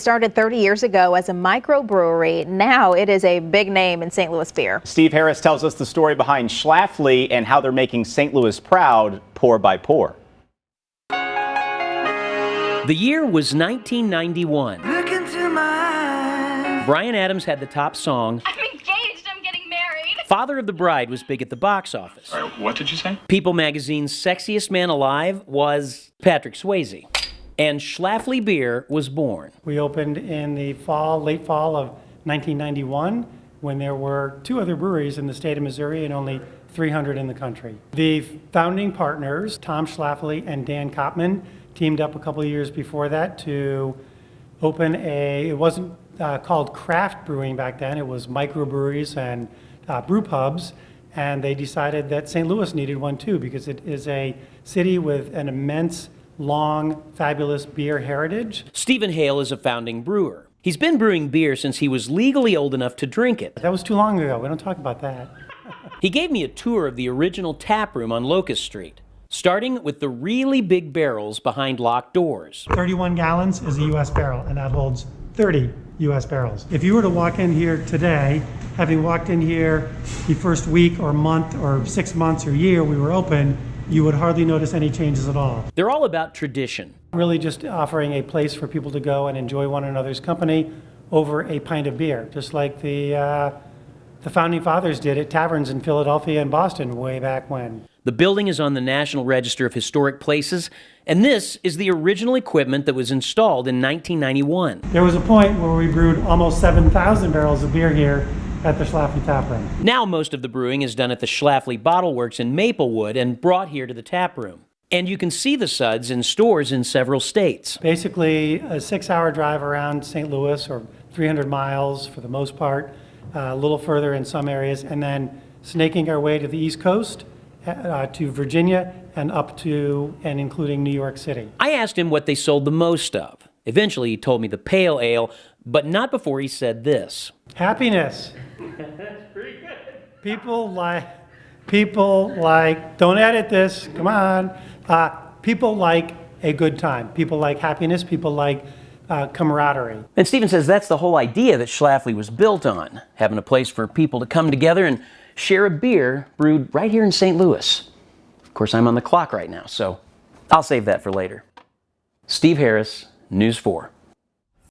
Started 30 years ago as a microbrewery. Now it is a big name in St. Louis beer. Steve Harris tells us the story behind Schlafly and how they're making St. Louis proud pour by pour. The year was 1991. Bryan Adams had the top song. I'm engaged, I'm getting married. Father of the Bride was big at the box office. All right, what did you say? People magazine's sexiest man alive was Patrick Swayze. And Schlafly Beer was born. We opened in the late fall of 1991, when there were 2 other breweries in the state of Missouri and only 300 in the country. The founding partners, Tom Schlafly and Dan Kopman, teamed up a couple of years before that to open it wasn't called craft brewing back then, it was microbreweries and brew pubs, and they decided that St. Louis needed one too, because it is a city with an immense, long, fabulous beer heritage. Stephen Hale is a founding brewer. He's been brewing beer since he was legally old enough to drink it. That was too long ago, we don't talk about that. He gave me a tour of the original tap room on Locust Street, starting with the really big barrels behind locked doors. 31 gallons is a U.S. barrel, and that holds 30 U.S. barrels. If you were to walk in here today, having walked in here the first week or month or 6 months or year we were open, you would hardly notice any changes at all. They're all about tradition. Really just offering a place for people to go and enjoy one another's company over a pint of beer, just like the Founding Fathers did at taverns in Philadelphia and Boston way back when. The building is on the National Register of Historic Places, and this is the original equipment that was installed in 1991. There was a point where we brewed almost 7,000 barrels of beer here at the Schlafly Tap Room. Now most of the brewing is done at the Schlafly Bottle Works in Maplewood and brought here to the tap room. And you can see the suds in stores in several states. Basically a 6-hour drive around St. Louis, or 300 miles for the most part, a little further in some areas, and then snaking our way to the East Coast, to Virginia, and up to and including New York City. I asked him what they sold the most of. Eventually he told me the pale ale, but not before he said this. Happiness. That's pretty good. People like, don't edit this, come on. People like a good time. People like happiness, people like camaraderie. And Stephen says that's the whole idea that Schlafly was built on, having a place for people to come together and share a beer brewed right here in St. Louis. Of course, I'm on the clock right now, so I'll save that for later. Steve Harris, News 4.